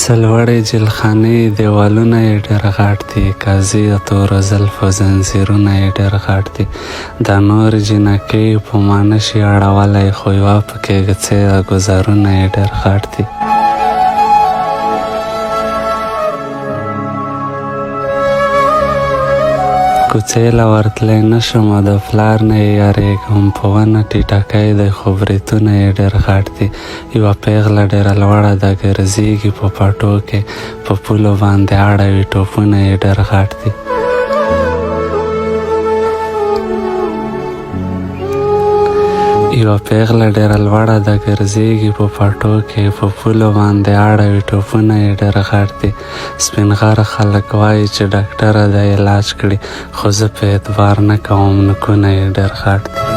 سلوړې جلخانې دیوالونه یې ډېر غټ دي، قاضي د تورو زلفو ځنځیرونه یې ډېر غټ دي. دا نورې جینکۍ په ما نشي اړولی، خو یوه پکې ګڅۍ ده، ګوزارونه یې ډېر غټ دي. کوڅې له ورتلی نه شم او د پلار نه یې یارېږم. په ونه ټیټکی دی خو بریتونه یې ډېر غټ دي. یوه پیغله ډېره لوړه ده، ګرځېږي په پټو کې، په پولو باندې اړوي ټوپونه یې ډېر غټ دي. یوه پیغله ډېره لوړه ده، ګرځېږي په پټو کې، په پولو باندې اړوي ټوپونه یې ډېر غټ دي. سپین غره خلک وایي چې ډاکټره ده علاج کړي، خو زه په اعتبار نه کوم، نوکونه یې ډېر غټ دي.